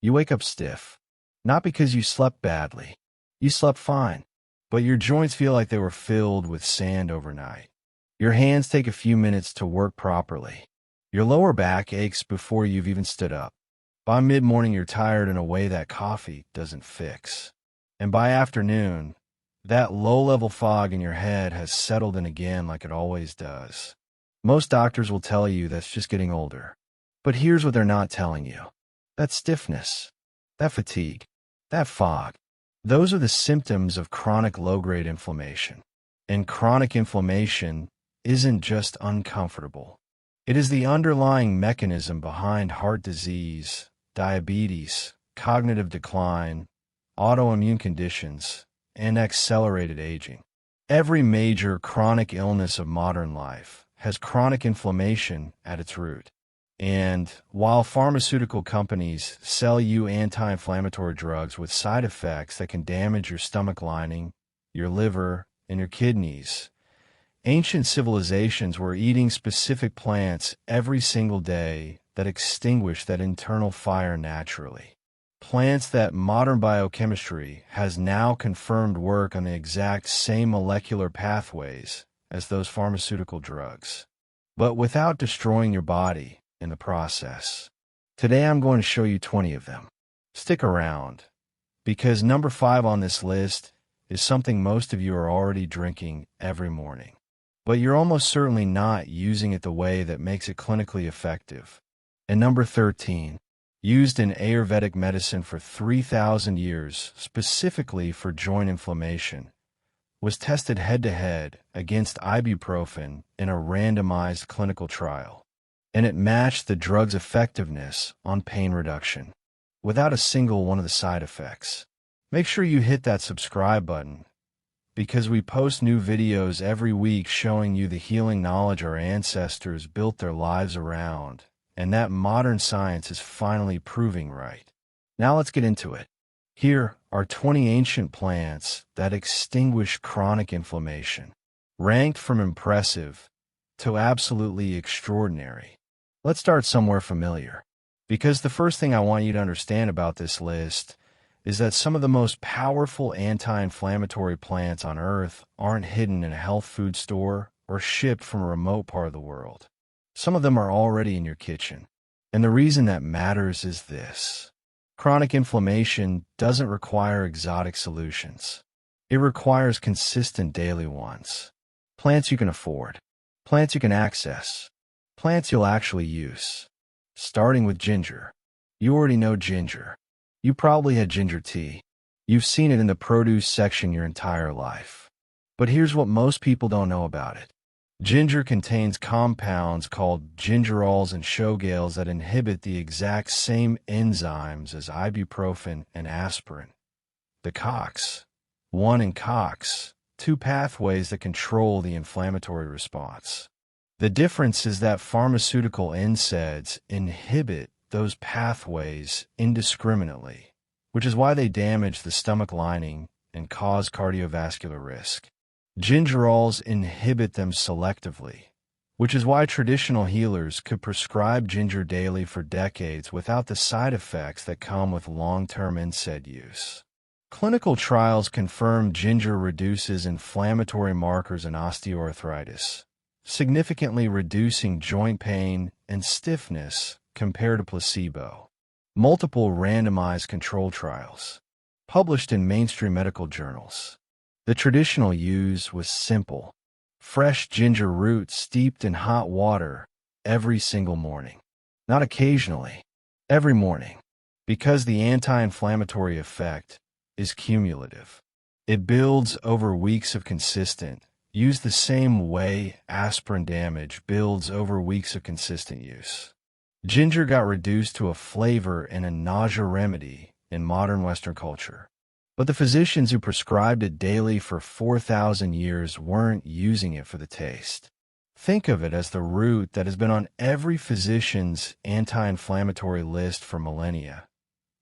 You wake up stiff. Not because you slept badly. You slept fine. But your joints feel like they were filled with sand overnight. Your hands take a few minutes to work properly. Your lower back aches before you've even stood up. By mid-morning, you're tired in a way that coffee doesn't fix. And by afternoon, that low-level fog in your head has settled in again like it always does. Most doctors will tell you that's just getting older. But here's what they're not telling you. That stiffness, that fatigue, that fog, those are the symptoms of chronic low-grade inflammation. And chronic inflammation isn't just uncomfortable. It is the underlying mechanism behind heart disease, diabetes, cognitive decline, autoimmune conditions, and accelerated aging. Every major chronic illness of modern life has chronic inflammation at its root. And while pharmaceutical companies sell you anti-inflammatory drugs with side effects that can damage your stomach lining, your liver, and your kidneys, ancient civilizations were eating specific plants every single day that extinguish that internal fire naturally. Plants that modern biochemistry has now confirmed work on the exact same molecular pathways as those pharmaceutical drugs, but without destroying your body in the process. Today I'm going to show you 20 of them. Stick around, because number 5 on this list is something most of you are already drinking every morning. But you're almost certainly not using it the way that makes it clinically effective. And number 13, used in Ayurvedic medicine for 3,000 years, specifically for joint inflammation, was tested head-to-head against ibuprofen in a randomized clinical trial. And it matched the drug's effectiveness on pain reduction, without a single one of the side effects. Make sure you hit that subscribe button, because we post new videos every week showing you the healing knowledge our ancestors built their lives around, and that modern science is finally proving right. Now let's get into it. Here are 20 ancient plants that extinguish chronic inflammation, ranked from impressive to absolutely extraordinary. Let's start somewhere familiar, because the first thing I want you to understand about this list is that some of the most powerful anti-inflammatory plants on Earth aren't hidden in a health food store or shipped from a remote part of the world. Some of them are already in your kitchen. And the reason that matters is this. Chronic inflammation doesn't require exotic solutions. It requires consistent daily ones. Plants you can afford. Plants you can access. Plants you'll actually use. Starting with ginger. You already know ginger. You probably had ginger tea. You've seen it in the produce section your entire life. But here's what most people don't know about it. Ginger contains compounds called gingerols and shogales that inhibit the exact same enzymes as ibuprofen and aspirin. The COX-1 and COX, 2 pathways that control the inflammatory response. The difference is that pharmaceutical NSAIDs inhibit those pathways indiscriminately, which is why they damage the stomach lining and cause cardiovascular risk. Gingerols inhibit them selectively, which is why traditional healers could prescribe ginger daily for decades without the side effects that come with long-term NSAID use. Clinical trials confirm ginger reduces inflammatory markers in osteoarthritis, significantly reducing joint pain and stiffness compared to placebo. Multiple randomized control trials, published in mainstream medical journals. The traditional use was simple. Fresh ginger root steeped in hot water every single morning. Not occasionally, every morning. Because the anti-inflammatory effect is cumulative. It builds over weeks of consistent use, the same way aspirin damage builds over weeks of consistent use. Ginger got reduced to a flavor and a nausea remedy in modern Western culture. But the physicians who prescribed it daily for 4,000 years weren't using it for the taste. Think of it as the root that has been on every physician's anti-inflammatory list for millennia.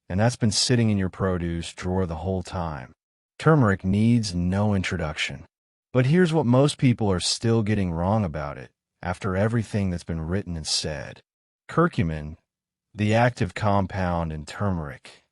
And that's been sitting in your produce drawer the whole time. Turmeric needs no introduction. But here's what most people are still getting wrong about it after everything that's been written and said. Curcumin, the active compound in turmeric,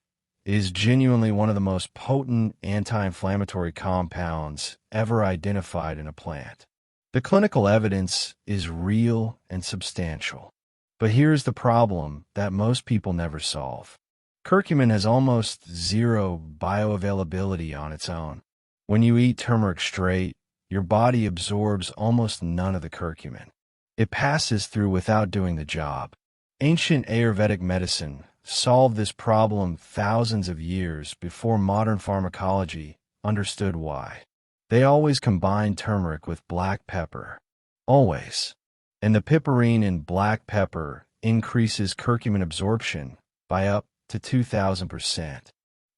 is genuinely one of the most potent anti-inflammatory compounds ever identified in a plant. The clinical evidence is real and substantial. But here's the problem that most people never solve. Curcumin has almost zero bioavailability on its own. When you eat turmeric straight, your body absorbs almost none of the curcumin. It passes through without doing the job. Ancient Ayurvedic medicine solved this problem thousands of years before modern pharmacology understood why. They always combined turmeric with black pepper. Always. And the piperine in black pepper increases curcumin absorption by up to 2,000%.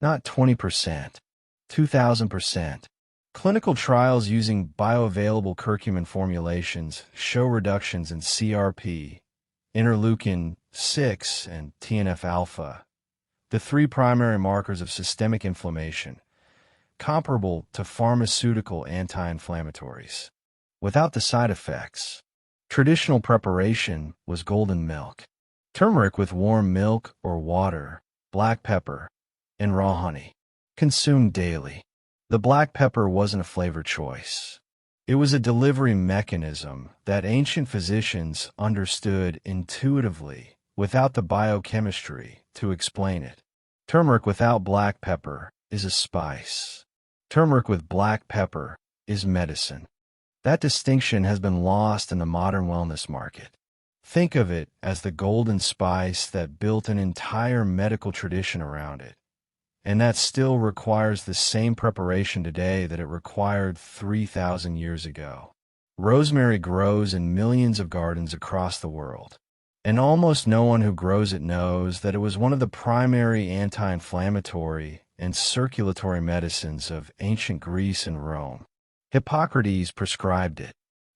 Not 20%. 2,000%. Clinical trials using bioavailable curcumin formulations show reductions in CRP, interleukin-6, and TNF-alpha, the three primary markers of systemic inflammation, comparable to pharmaceutical anti-inflammatories, without the side effects. Traditional preparation was golden milk, turmeric with warm milk or water, black pepper, and raw honey, consumed daily. The black pepper wasn't a flavor choice. It was a delivery mechanism that ancient physicians understood intuitively without the biochemistry to explain it. Turmeric without black pepper is a spice. Turmeric with black pepper is medicine. That distinction has been lost in the modern wellness market. Think of it as the golden spice that built an entire medical tradition around it. And that still requires the same preparation today that it required 3,000 years ago. Rosemary grows in millions of gardens across the world, and almost no one who grows it knows that it was one of the primary anti-inflammatory and circulatory medicines of ancient Greece and Rome. Hippocrates prescribed it.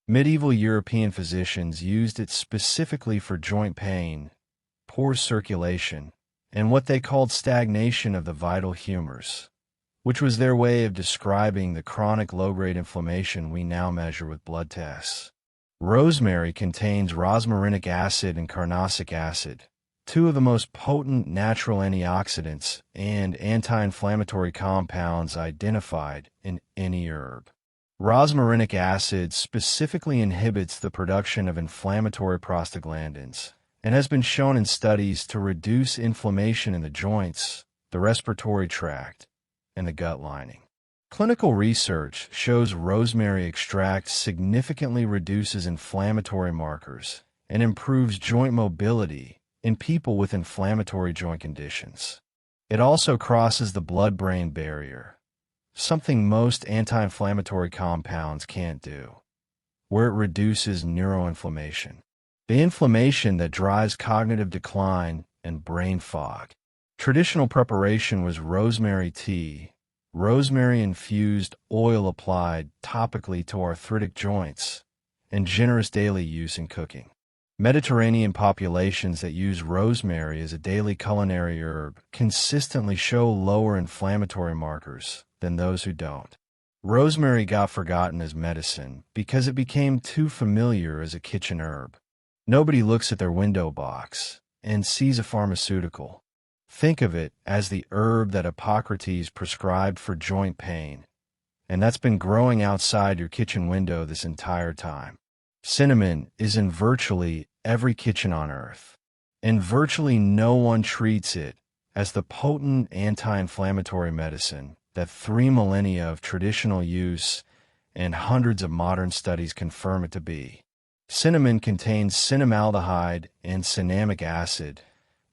Medieval European physicians used it specifically for joint pain, poor circulation, and what they called stagnation of the vital humors, which was their way of describing the chronic low-grade inflammation we now measure with blood tests. Rosemary contains rosmarinic acid and carnosic acid, two of the most potent natural antioxidants and anti-inflammatory compounds identified in any herb. Rosmarinic acid specifically inhibits the production of inflammatory prostaglandins, and has been shown in studies to reduce inflammation in the joints, the respiratory tract, and the gut lining. Clinical research shows rosemary extract significantly reduces inflammatory markers and improves joint mobility in people with inflammatory joint conditions. It also crosses the blood-brain barrier, something most anti-inflammatory compounds can't do, where it reduces neuroinflammation, the inflammation that drives cognitive decline and brain fog. Traditional preparation was rosemary tea, rosemary-infused oil applied topically to arthritic joints, and generous daily use in cooking. Mediterranean populations that use rosemary as a daily culinary herb consistently show lower inflammatory markers than those who don't. Rosemary got forgotten as medicine because it became too familiar as a kitchen herb. Nobody looks at their window box and sees a pharmaceutical. Think of it as the herb that Hippocrates prescribed for joint pain, and that's been growing outside your kitchen window this entire time. Cinnamon is in virtually every kitchen on earth, and virtually no one treats it as the potent anti-inflammatory medicine that 3 millennia of traditional use and hundreds of modern studies confirm it to be. Cinnamon contains cinnamaldehyde and cinnamic acid,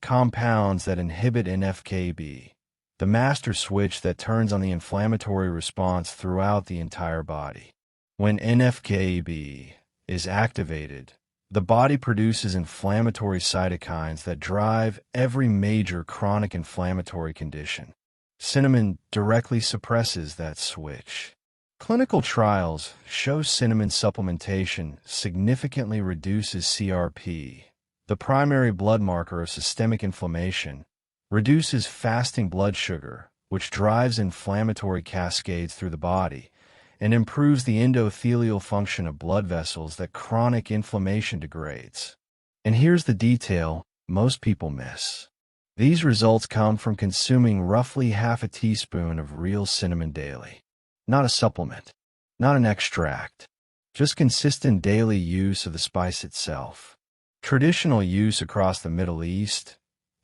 compounds that inhibit NF-κB, the master switch that turns on the inflammatory response throughout the entire body. When NF-κB is activated, the body produces inflammatory cytokines that drive every major chronic inflammatory condition. Cinnamon directly suppresses that switch. Clinical trials show cinnamon supplementation significantly reduces CRP, the primary blood marker of systemic inflammation, reduces fasting blood sugar, which drives inflammatory cascades through the body, and improves the endothelial function of blood vessels that chronic inflammation degrades. And here's the detail most people miss. These results come from consuming roughly half a teaspoon of real cinnamon daily. Not a supplement, not an extract, just consistent daily use of the spice itself. Traditional use across the Middle East,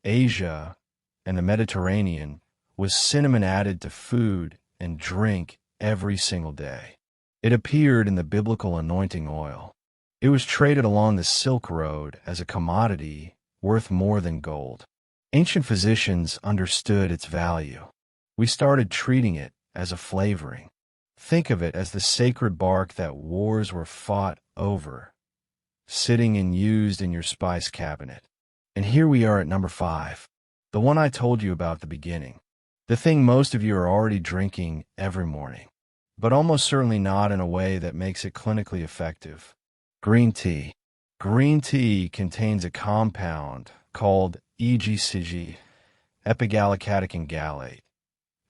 Asia, and the Mediterranean was cinnamon added to food and drink every single day. It appeared in the biblical anointing oil. It was traded along the Silk Road as a commodity worth more than gold. Ancient physicians understood its value. We started treating it as a flavoring. Think of it as the sacred bark that wars were fought over, sitting and used in your spice cabinet. And here we are at number 5, the one I told you about at the beginning. The thing most of you are already drinking every morning, but almost certainly not in a way that makes it clinically effective. Green tea. Green tea contains a compound called EGCG, epigallocatechin gallate,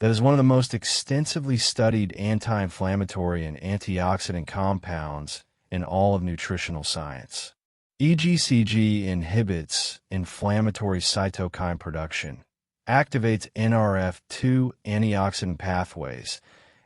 that is one of the most extensively studied anti-inflammatory and antioxidant compounds in all of nutritional science. EGCG inhibits inflammatory cytokine production, activates NRF2 antioxidant pathways,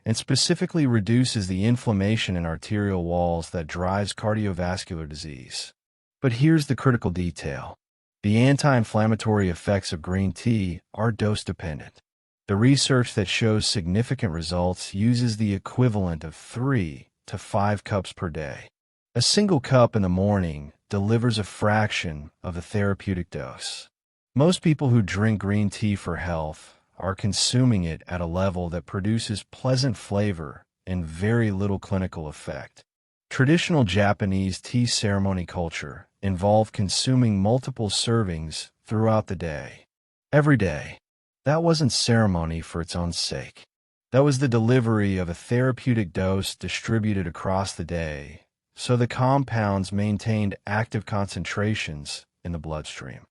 and specifically reduces the inflammation in arterial walls that drives cardiovascular disease. But here's the critical detail. The anti-inflammatory effects of green tea are dose-dependent. The research that shows significant results uses the equivalent of 3 to 5 cups per day. A single cup in the morning delivers a fraction of the therapeutic dose. Most people who drink green tea for health are consuming it at a level that produces pleasant flavor and very little clinical effect. Traditional Japanese tea ceremony culture involved consuming multiple servings throughout the day. Every day. That wasn't ceremony for its own sake. That was the delivery of a therapeutic dose distributed across the day, so the compounds maintained active concentrations in the bloodstream.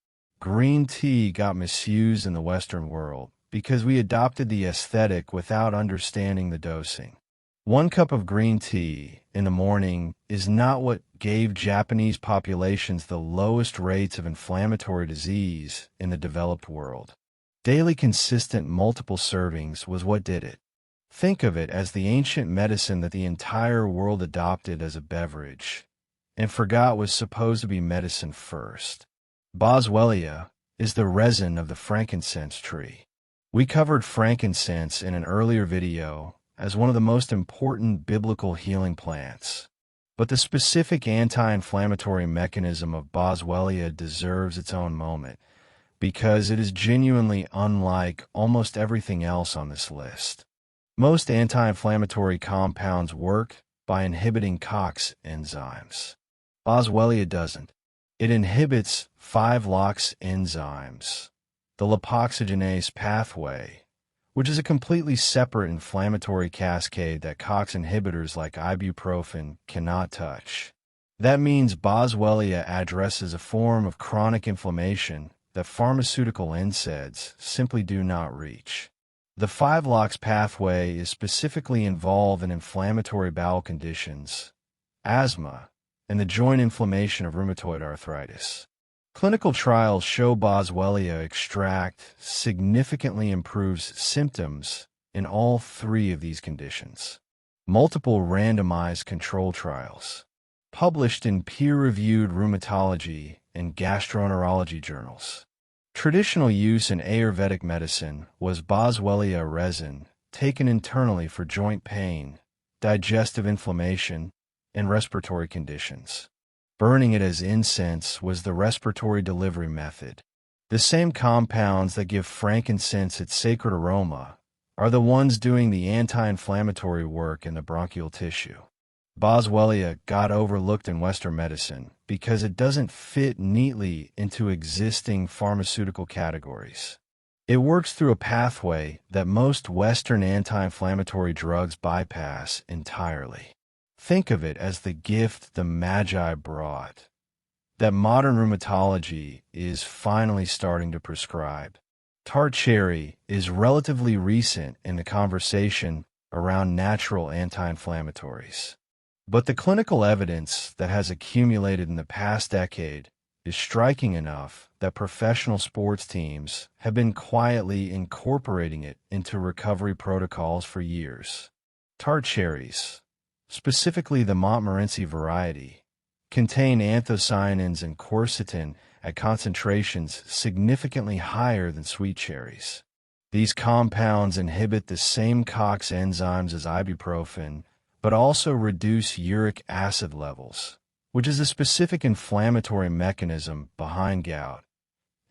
Green tea got misused in the Western world because we adopted the aesthetic without understanding the dosing. 1 cup of green tea in the morning is not what gave Japanese populations the lowest rates of inflammatory disease in the developed world. Daily consistent multiple servings was what did it. Think of it as the ancient medicine that the entire world adopted as a beverage and forgot was supposed to be medicine first. Boswellia is the resin of the frankincense tree. We covered frankincense in an earlier video as one of the most important biblical healing plants. But the specific anti-inflammatory mechanism of Boswellia deserves its own moment, because it is genuinely unlike almost everything else on this list. Most anti-inflammatory compounds work by inhibiting COX enzymes. Boswellia doesn't. It inhibits 5-LOX enzymes, the lipoxygenase pathway, which is a completely separate inflammatory cascade that COX inhibitors like ibuprofen cannot touch. That means Boswellia addresses a form of chronic inflammation that pharmaceutical NSAIDs simply do not reach. The 5-LOX pathway is specifically involved in inflammatory bowel conditions, asthma, and the joint inflammation of rheumatoid arthritis. Clinical trials show Boswellia extract significantly improves symptoms in all 3 of these conditions. Multiple randomized control trials, published in peer-reviewed rheumatology and gastroenterology journals. Traditional use in Ayurvedic medicine was Boswellia resin taken internally for joint pain, digestive inflammation, and respiratory conditions. Burning it as incense was the respiratory delivery method. The same compounds that give frankincense its sacred aroma are the ones doing the anti-inflammatory work in the bronchial tissue. Boswellia got overlooked in Western medicine because it doesn't fit neatly into existing pharmaceutical categories. It works through a pathway that most Western anti-inflammatory drugs bypass entirely. Think of it as the gift the Magi brought, that modern rheumatology is finally starting to prescribe. Tart cherry is relatively recent in the conversation around natural anti-inflammatories. But the clinical evidence that has accumulated in the past decade is striking enough that professional sports teams have been quietly incorporating it into recovery protocols for years. Tart cherries, specifically the Montmorency variety, contain anthocyanins and quercetin at concentrations significantly higher than sweet cherries. These compounds inhibit the same COX enzymes as ibuprofen, but also reduce uric acid levels, which is a specific inflammatory mechanism behind gout,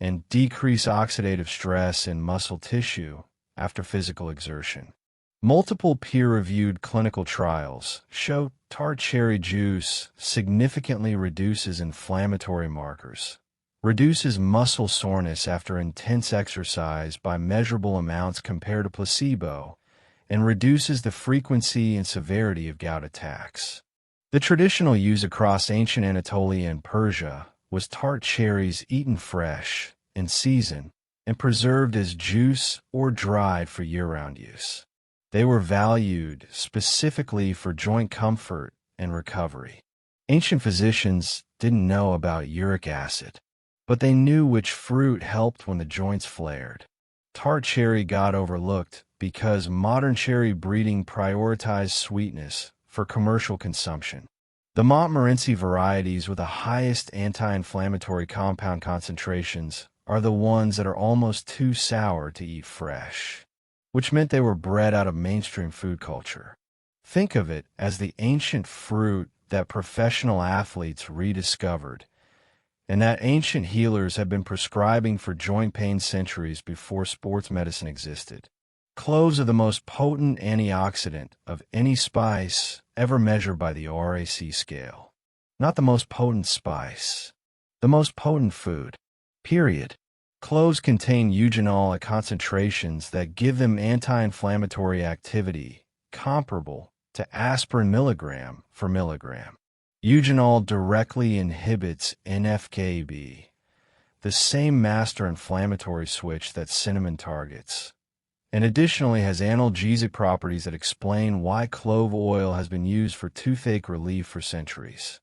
and decrease oxidative stress in muscle tissue after physical exertion. Multiple peer-reviewed clinical trials show tart cherry juice significantly reduces inflammatory markers, reduces muscle soreness after intense exercise by measurable amounts compared to placebo, and reduces the frequency and severity of gout attacks. The traditional use across ancient Anatolia and Persia was tart cherries eaten fresh, in season, and preserved as juice or dried for year-round use. They were valued specifically for joint comfort and recovery. Ancient physicians didn't know about uric acid, but they knew which fruit helped when the joints flared. Tart cherry got overlooked because modern cherry breeding prioritized sweetness for commercial consumption. The Montmorency varieties with the highest anti-inflammatory compound concentrations are the ones that are almost too sour to eat fresh, which meant they were bred out of mainstream food culture. Think of it as the ancient fruit that professional athletes rediscovered, and that ancient healers have been prescribing for joint pain centuries before sports medicine existed. Cloves are the most potent antioxidant of any spice ever measured by the RAC scale. Not the most potent spice, the most potent food. Period. Cloves contain eugenol at concentrations that give them anti-inflammatory activity comparable to aspirin milligram for milligram. Eugenol directly inhibits NF-κB, the same master inflammatory switch that cinnamon targets, and additionally has analgesic properties that explain why clove oil has been used for toothache relief for centuries.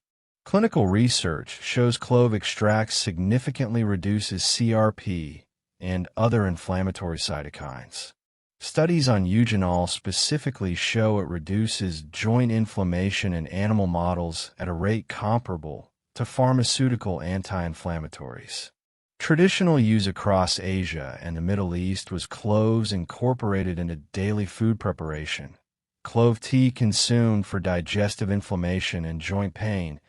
Clinical research shows clove extracts significantly reduces CRP and other inflammatory cytokines. Studies on eugenol specifically show it reduces joint inflammation in animal models at a rate comparable to pharmaceutical anti-inflammatories. Traditional use across Asia and the Middle East was cloves incorporated into daily food preparation, clove tea consumed for digestive inflammation and joint pain,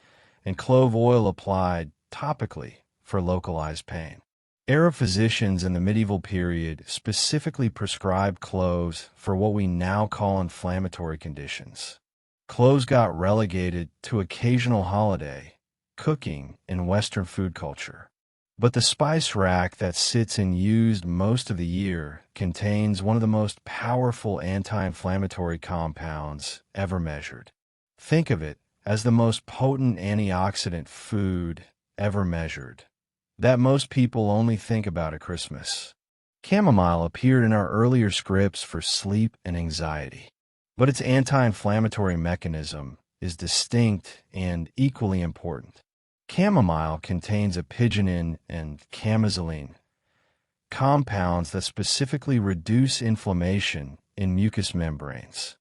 and clove oil applied topically for localized pain. Arab physicians in the medieval period specifically prescribed cloves for what we now call inflammatory conditions. Cloves got relegated to occasional holiday cooking in Western food culture. But the spice rack that sits unused most of the year contains one of the most powerful anti-inflammatory compounds ever measured. Think of it as the most potent antioxidant food ever measured, that most people only think about at Christmas. Chamomile appeared in our earlier scripts for sleep and anxiety, but its anti-inflammatory mechanism is distinct and equally important. Chamomile contains apigenin and camozoline, compounds that specifically reduce inflammation in mucous membranes,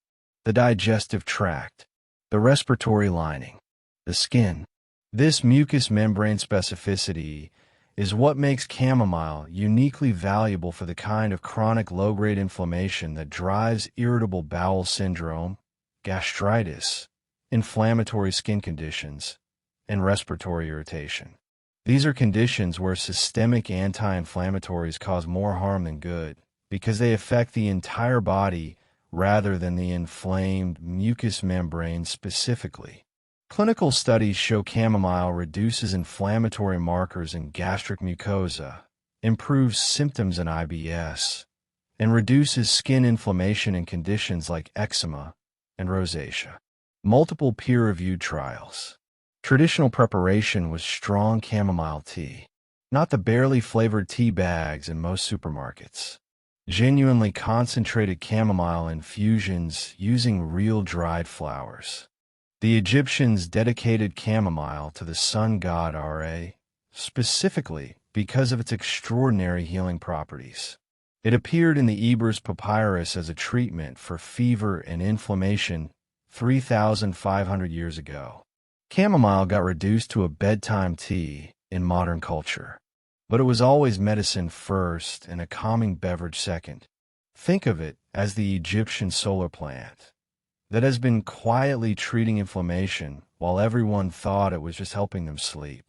the digestive tract, the respiratory lining, the skin. This mucous membrane specificity is what makes chamomile uniquely valuable for the kind of chronic low-grade inflammation that drives irritable bowel syndrome, gastritis, inflammatory skin conditions, and respiratory irritation. These are conditions where systemic anti-inflammatories cause more harm than good because they affect the entire body rather than the inflamed mucous membrane specifically. Clinical studies show chamomile reduces inflammatory markers in gastric mucosa, improves symptoms in IBS, and reduces skin inflammation in conditions like eczema and rosacea. Multiple peer-reviewed trials. Traditional preparation was strong chamomile tea, not the barely flavored tea bags in most supermarkets. Genuinely concentrated chamomile infusions using real dried flowers. The Egyptians dedicated chamomile to the sun god Ra, specifically because of its extraordinary healing properties. It appeared in the Ebers Papyrus as a treatment for fever and inflammation 3,500 years ago. Chamomile got reduced to a bedtime tea in modern culture, but it was always medicine first and a calming beverage second. Think of it as the Egyptian solar plant that has been quietly treating inflammation while everyone thought it was just helping them sleep.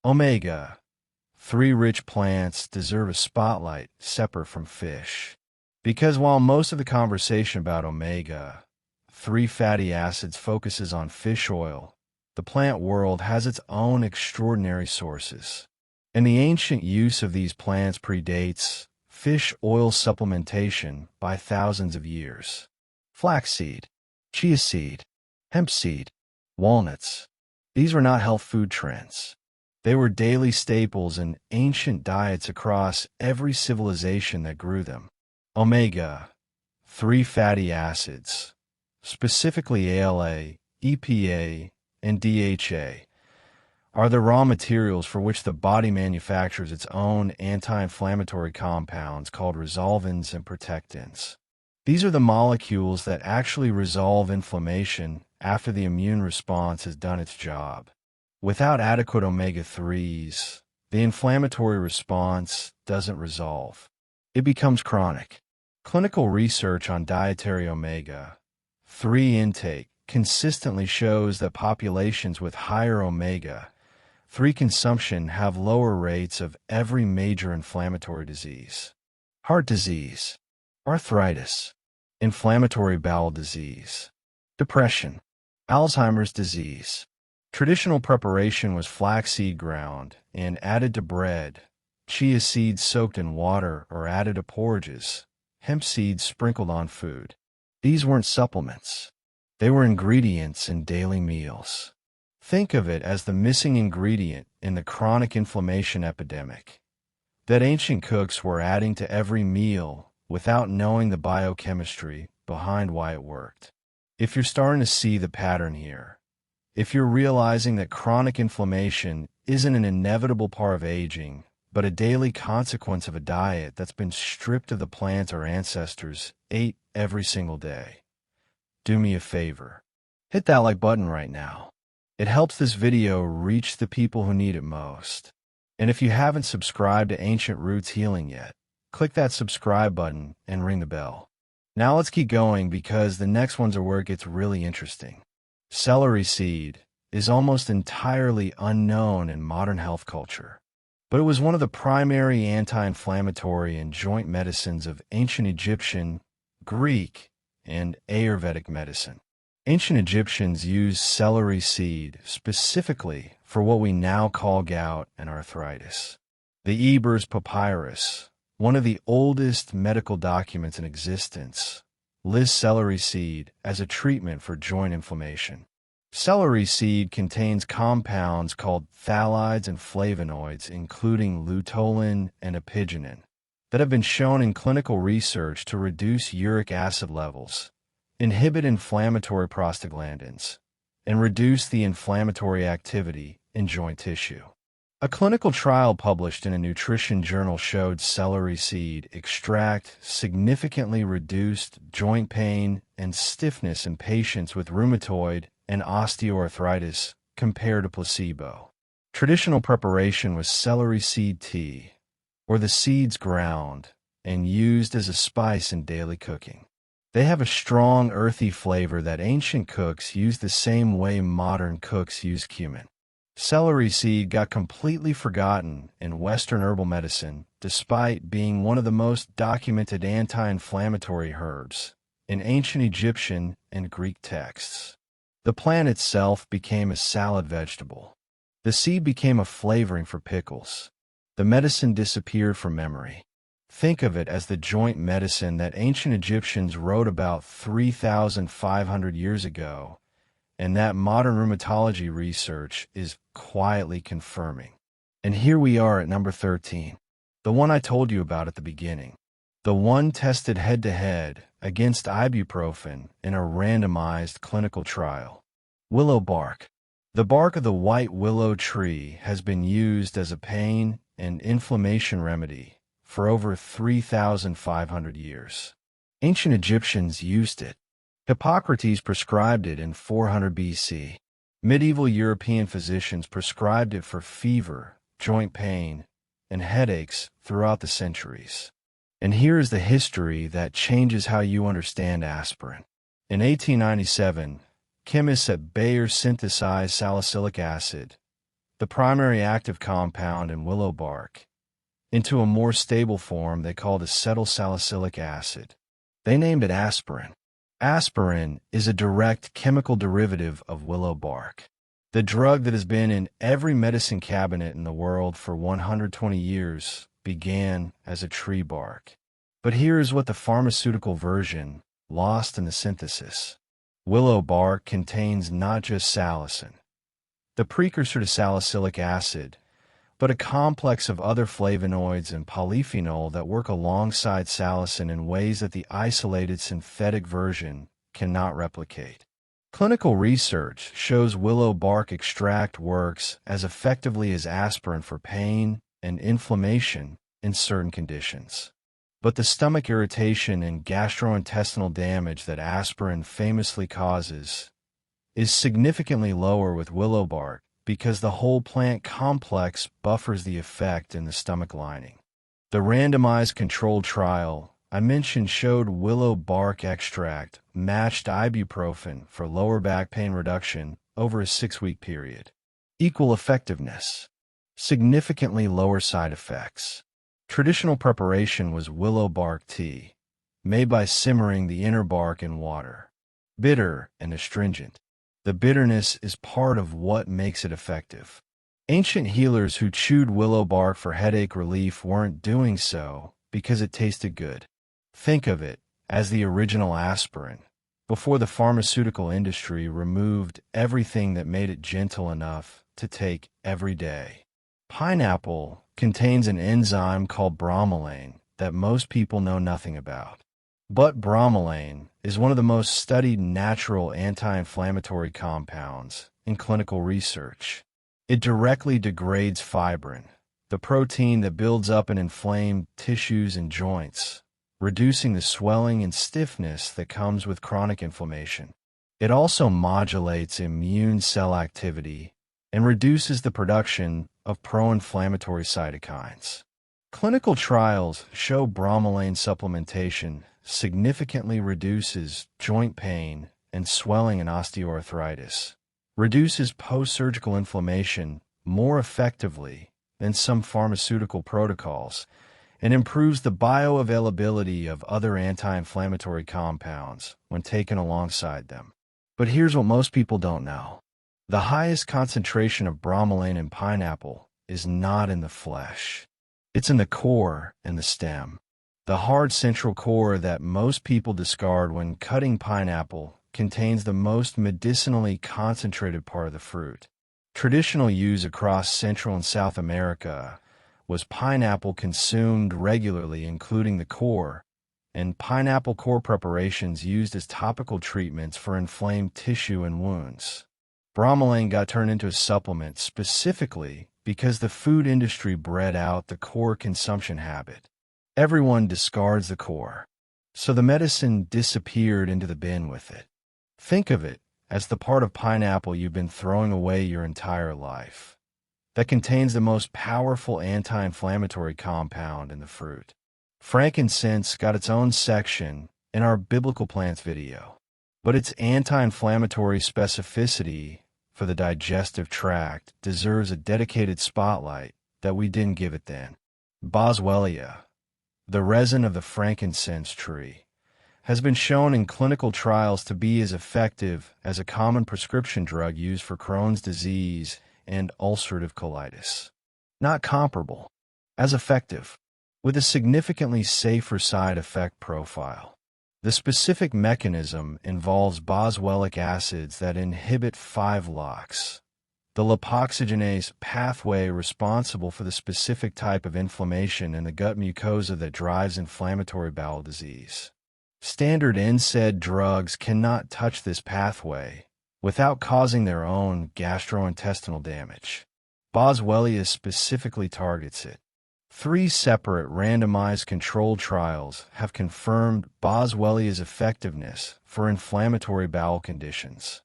Omega-3 rich plants deserve a spotlight separate from fish, because while most of the conversation about omega-3 fatty acids focuses on fish oil, the plant world has its own extraordinary sources, and the ancient use of these plants predates fish oil supplementation by thousands of years. Flaxseed, chia seed, hemp seed, walnuts. These were not health food trends. They were daily staples in ancient diets across every civilization that grew them. Omega-3 fatty acids, specifically ALA, EPA, and DHA, are the raw materials for which the body manufactures its own anti-inflammatory compounds called resolvins and protectants. These are the molecules that actually resolve inflammation after the immune response has done its job. Without adequate omega-3s, the inflammatory response doesn't resolve. It becomes chronic. Clinical research on dietary omega-3 intake consistently shows that populations with higher omega-3 consumption have lower rates of every major inflammatory disease: heart disease, arthritis, inflammatory bowel disease, depression, Alzheimer's disease. Traditional preparation was flaxseed ground and added to bread, chia seeds soaked in water or added to porridges, hemp seeds sprinkled on food. These weren't supplements. They were ingredients in daily meals. Think of it as the missing ingredient in the chronic inflammation epidemic that ancient cooks were adding to every meal without knowing the biochemistry behind why it worked. If you're starting to see the pattern here, if you're realizing that chronic inflammation isn't an inevitable part of aging, but a daily consequence of a diet that's been stripped of the plants our ancestors ate every single day, do me a favor. Hit that like button right now. It helps this video reach the people who need it most. And if you haven't subscribed to Ancient Roots Healing yet, click that subscribe button and ring the bell. Now let's keep going because the next ones are where it gets really interesting. Celery seed is almost entirely unknown in modern health culture, but it was one of the primary anti-inflammatory and joint medicines of ancient Egyptian, Greek, and Ayurvedic medicine. Ancient Egyptians used celery seed specifically for what we now call gout and arthritis. The Ebers Papyrus, one of the oldest medical documents in existence, lists celery seed as a treatment for joint inflammation. Celery seed contains compounds called phthalides and flavonoids, including luteolin and apigenin, that have been shown in clinical research to reduce uric acid levels, inhibit inflammatory prostaglandins, and reduce the inflammatory activity in joint tissue. A clinical trial published in a nutrition journal showed celery seed extract significantly reduced joint pain and stiffness in patients with rheumatoid and osteoarthritis compared to placebo. Traditional preparation was celery seed tea, or the seeds ground and used as a spice in daily cooking. They have a strong, earthy flavor that ancient cooks used the same way modern cooks use cumin. Celery seed got completely forgotten in Western herbal medicine, despite being one of the most documented anti-inflammatory herbs in ancient Egyptian and Greek texts. The plant itself became a salad vegetable. The seed became a flavoring for pickles. The medicine disappeared from memory. Think of it as the joint medicine that ancient Egyptians wrote about 3,500 years ago, and that modern rheumatology research is quietly confirming. And here we are at number 13, the one I told you about at the beginning, the one tested head-to-head against ibuprofen in a randomized clinical trial. Willow bark. The bark of the white willow tree has been used as a pain and inflammation remedy for over 3,500 years. Ancient Egyptians used it. Hippocrates prescribed it in 400 BC. Medieval European physicians prescribed it for fever, joint pain, and headaches throughout the centuries. And here is the history that changes how you understand aspirin. In 1897, chemists at Bayer synthesized salicylic acid, the primary active compound in willow bark, into a more stable form they called acetylsalicylic acid. They named it aspirin. Aspirin is a direct chemical derivative of willow bark. The drug that has been in every medicine cabinet in the world for 120 years began as a tree bark. But here is what the pharmaceutical version lost in the synthesis. Willow bark contains not just salicin, the precursor to salicylic acid, but a complex of other flavonoids and polyphenol that work alongside salicin in ways that the isolated synthetic version cannot replicate. Clinical research shows willow bark extract works as effectively as aspirin for pain and inflammation in certain conditions. But the stomach irritation and gastrointestinal damage that aspirin famously causes is significantly lower with willow bark because the whole plant complex buffers the effect in the stomach lining. The randomized controlled trial I mentioned showed willow bark extract matched ibuprofen for lower back pain reduction over a 6-week period. Equal effectiveness. Significantly lower side effects. Traditional preparation was willow bark tea, made by simmering the inner bark in water. Bitter and astringent. The bitterness is part of what makes it effective. Ancient healers who chewed willow bark for headache relief weren't doing so because it tasted good. Think of it as the original aspirin, before the pharmaceutical industry removed everything that made it gentle enough to take every day. Pineapple contains an enzyme called bromelain that most people know nothing about. But bromelain is one of the most studied natural anti-inflammatory compounds in clinical research. It directly degrades fibrin, the protein that builds up in inflamed tissues and joints, reducing the swelling and stiffness that comes with chronic inflammation. It also modulates immune cell activity and reduces the production of pro-inflammatory cytokines. Clinical trials show bromelain supplementation significantly reduces joint pain and swelling in osteoarthritis, reduces post-surgical inflammation more effectively than some pharmaceutical protocols, and improves the bioavailability of other anti-inflammatory compounds when taken alongside them. But here's what most people don't know. The highest concentration of bromelain in pineapple is not in the flesh. It's in the core and the stem. The hard central core that most people discard when cutting pineapple contains the most medicinally concentrated part of the fruit. Traditional use across Central and South America was pineapple consumed regularly, including the core, and pineapple core preparations used as topical treatments for inflamed tissue and wounds. Bromelain got turned into a supplement specifically because the food industry bred out the core consumption habit. Everyone discards the core, so the medicine disappeared into the bin with it. Think of it as the part of pineapple you've been throwing away your entire life, that contains the most powerful anti-inflammatory compound in the fruit. Frankincense got its own section in our Biblical Plants video, but its anti-inflammatory specificity for the digestive tract deserves a dedicated spotlight that we didn't give it then. Boswellia, the resin of the frankincense tree, has been shown in clinical trials to be as effective as a common prescription drug used for Crohn's disease and ulcerative colitis. Not comparable, as effective, with a significantly safer side effect profile. The specific mechanism involves boswellic acids that inhibit 5-LOX, the lipoxygenase pathway responsible for the specific type of inflammation in the gut mucosa that drives inflammatory bowel disease. Standard NSAID drugs cannot touch this pathway without causing their own gastrointestinal damage. Boswellia specifically targets it. 3 separate randomized controlled trials have confirmed Boswellia's effectiveness for inflammatory bowel conditions.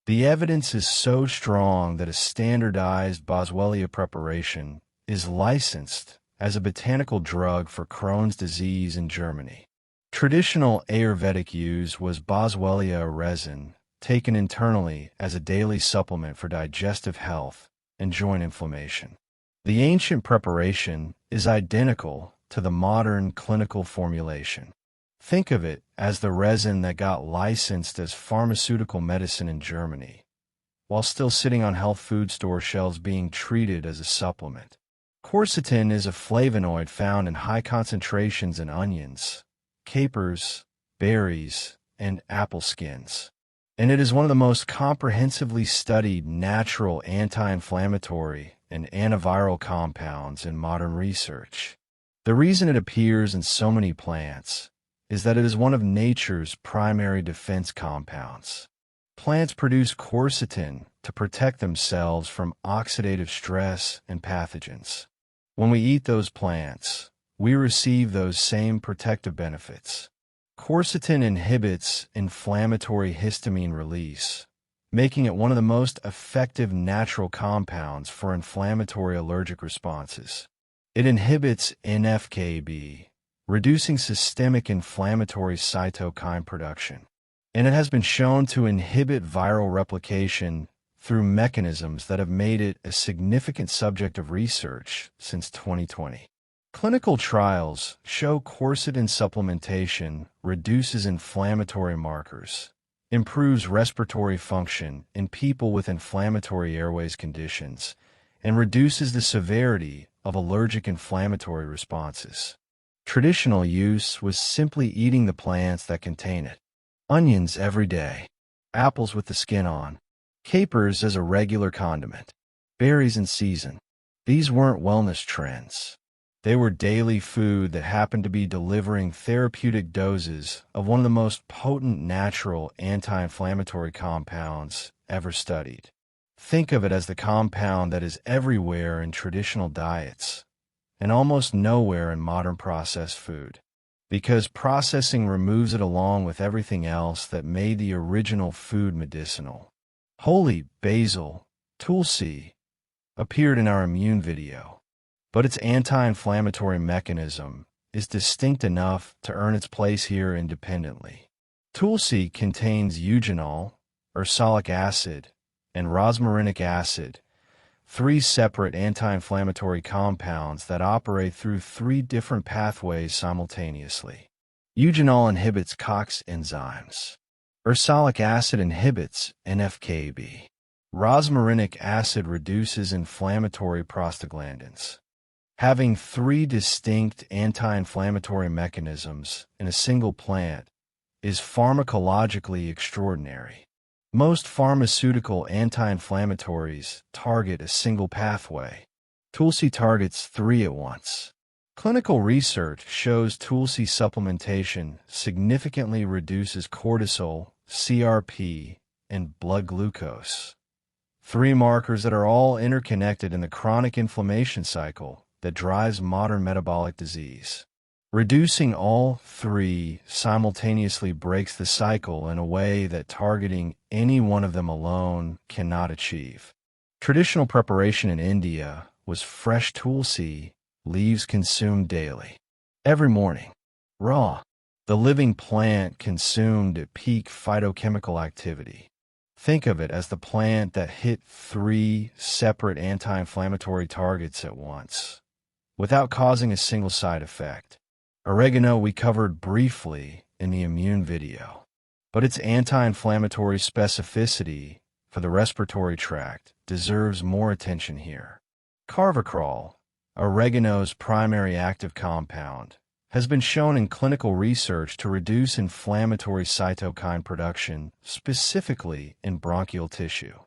The evidence is so strong that a standardized Boswellia preparation is licensed as a botanical drug for Crohn's disease in Germany. Traditional Ayurvedic use was Boswellia resin, taken internally as a daily supplement for digestive health and joint inflammation. The ancient preparation is identical to the modern clinical formulation. Think of it as the resin that got licensed as pharmaceutical medicine in Germany, while still sitting on health food store shelves being treated as a supplement. Quercetin is a flavonoid found in high concentrations in onions, capers, berries, and apple skins. And it is one of the most comprehensively studied natural anti-inflammatory and antiviral compounds in modern research. The reason it appears in so many plants is that it is one of nature's primary defense compounds. Plants produce quercetin to protect themselves from oxidative stress and pathogens. When we eat those plants, we receive those same protective benefits. Quercetin inhibits inflammatory histamine release, making it one of the most effective natural compounds for inflammatory allergic responses. It inhibits NF-κB, reducing systemic inflammatory cytokine production. And it has been shown to inhibit viral replication through mechanisms that have made it a significant subject of research since 2020. Clinical trials show quercetin supplementation reduces inflammatory markers, improves respiratory function in people with inflammatory airways conditions, and reduces the severity of allergic inflammatory responses. Traditional use was simply eating the plants that contain it. Onions every day, apples with the skin on, capers as a regular condiment, berries in season. These weren't wellness trends. They were daily food that happened to be delivering therapeutic doses of one of the most potent natural anti-inflammatory compounds ever studied. Think of it as the compound that is everywhere in traditional diets and almost nowhere in modern processed food, because processing removes it along with everything else that made the original food medicinal. Holy basil, tulsi, appeared in our immune video, but its anti-inflammatory mechanism is distinct enough to earn its place here independently. Tulsi contains eugenol, ursolic acid, and rosmarinic acid, 3 separate anti-inflammatory compounds that operate through 3 different pathways simultaneously. Eugenol inhibits COX enzymes. Ursolic acid inhibits NF-κB. Rosmarinic acid reduces inflammatory prostaglandins. Having 3 distinct anti-inflammatory mechanisms in a single plant is pharmacologically extraordinary. Most pharmaceutical anti-inflammatories target a single pathway. Tulsi targets 3 at once. Clinical research shows Tulsi supplementation significantly reduces cortisol, CRP, and blood glucose, 3 markers that are all interconnected in the chronic inflammation cycle that drives modern metabolic disease. Reducing all 3 simultaneously breaks the cycle in a way that targeting any one of them alone cannot achieve. Traditional preparation in India was fresh tulsi leaves consumed daily. Every morning, raw, the living plant consumed at peak phytochemical activity. Think of it as the plant that hit 3 separate anti-inflammatory targets at once, without causing a single side effect. Oregano we covered briefly in the immune video, but its anti-inflammatory specificity for the respiratory tract deserves more attention here. Carvacrol, oregano's primary active compound, has been shown in clinical research to reduce inflammatory cytokine production, specifically in bronchial tissue.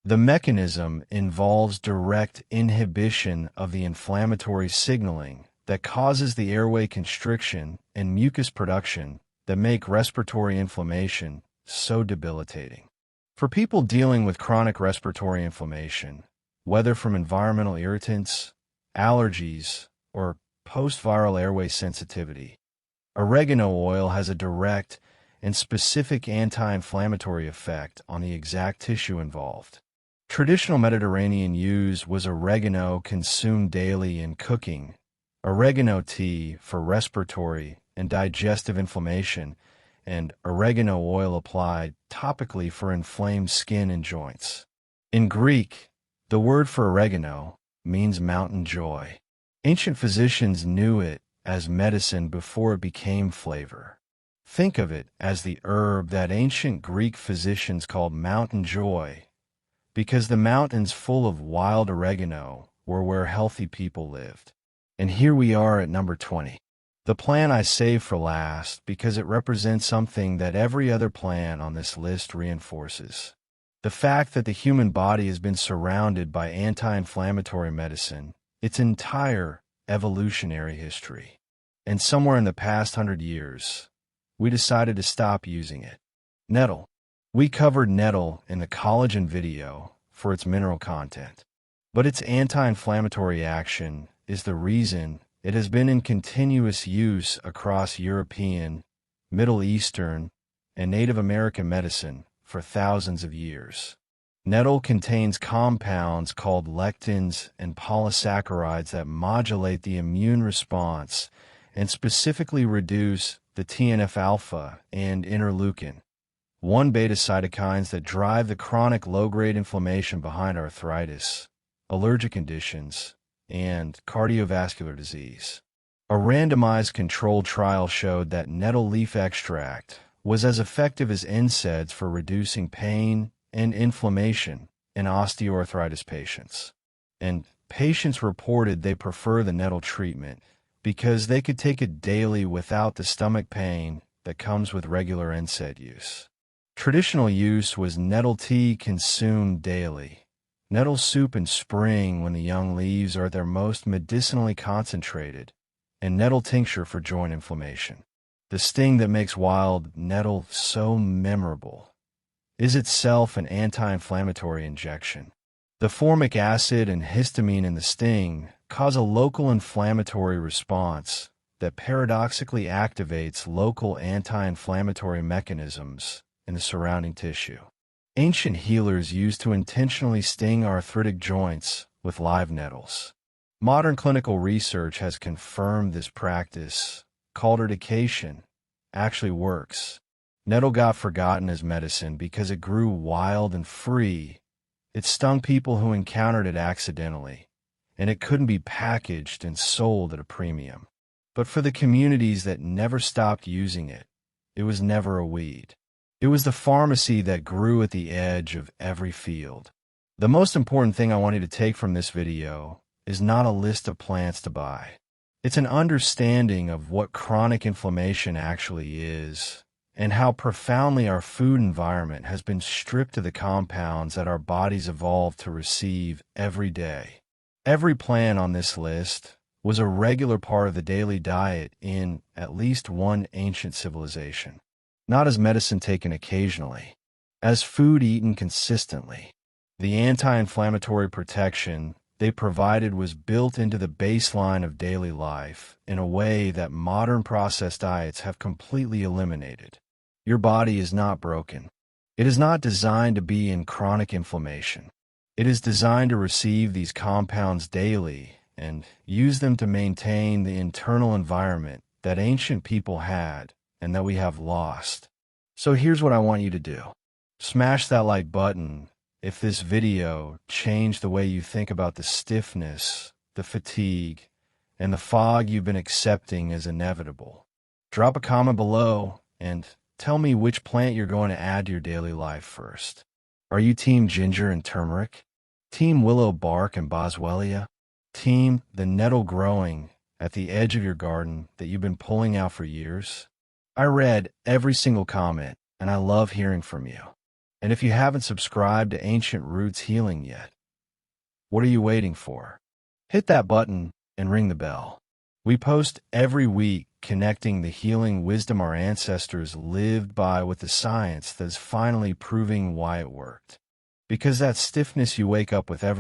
The mechanism involves direct inhibition of the inflammatory signaling that causes the airway constriction and mucus production that make respiratory inflammation so debilitating. For people dealing with chronic respiratory inflammation, whether from environmental irritants, allergies, or post-viral airway sensitivity, oregano oil has a direct and specific anti-inflammatory effect on the exact tissue involved. Traditional Mediterranean use was oregano consumed daily in cooking, oregano tea for respiratory and digestive inflammation, and oregano oil applied topically for inflamed skin and joints. In Greek, the word for oregano means mountain joy. Ancient physicians knew it as medicine before it became flavor. Think of it as the herb that ancient Greek physicians called mountain joy, because the mountains full of wild oregano were where healthy people lived. And here we are at number 20. The plant I saved for last because it represents something that every other plant on this list reinforces. The fact that the human body has been surrounded by anti-inflammatory medicine its entire evolutionary history. And somewhere in the past 100 years, we decided to stop using it. Nettle. We covered nettle in the collagen video for its mineral content, but its anti-inflammatory action is the reason it has been in continuous use across European, Middle Eastern, and Native American medicine for thousands of years. Nettle contains compounds called lectins and polysaccharides that modulate the immune response and specifically reduce the TNF-alpha and interleukin, 1-beta cytokines that drive the chronic low-grade inflammation behind arthritis, allergic conditions, and cardiovascular disease. A randomized controlled trial showed that nettle leaf extract was as effective as NSAIDs for reducing pain and inflammation in osteoarthritis patients. And patients reported they prefer the nettle treatment because they could take it daily without the stomach pain that comes with regular NSAID use. Traditional use was nettle tea consumed daily, nettle soup in spring when the young leaves are at their most medicinally concentrated, and nettle tincture for joint inflammation. The sting that makes wild nettle so memorable is itself an anti-inflammatory injection. The formic acid and histamine in the sting cause a local inflammatory response that paradoxically activates local anti-inflammatory mechanisms in the surrounding tissue. Ancient healers used to intentionally sting arthritic joints with live nettles. Modern clinical research has confirmed this practice, called urtication, actually works. Nettle got forgotten as medicine because it grew wild and free. It stung people who encountered it accidentally, and it couldn't be packaged and sold at a premium. But for the communities that never stopped using it, it was never a weed. It was the pharmacy that grew at the edge of every field. The most important thing I want you to take from this video is not a list of plants to buy. It's an understanding of what chronic inflammation actually is and how profoundly our food environment has been stripped of the compounds that our bodies evolved to receive every day. Every plant on this list was a regular part of the daily diet in at least one ancient civilization. Not as medicine taken occasionally, as food eaten consistently. The anti-inflammatory protection they provided was built into the baseline of daily life in a way that modern processed diets have completely eliminated. Your body is not broken. It is not designed to be in chronic inflammation. It is designed to receive these compounds daily and use them to maintain the internal environment that ancient people had and that we have lost. So here's what I want you to do. Smash that like button if this video changed the way you think about the stiffness, the fatigue, and the fog you've been accepting as inevitable. Drop a comment below and tell me which plant you're going to add to your daily life first. Are you team ginger and turmeric? Team willow bark and boswellia? Team the nettle growing at the edge of your garden that you've been pulling out for years? I read every single comment, and I love hearing from you. And if you haven't subscribed to Ancient Roots Healing yet, what are you waiting for? Hit that button and ring the bell. We post every week connecting the healing wisdom our ancestors lived by with the science that is finally proving why it worked. Because that stiffness you wake up with every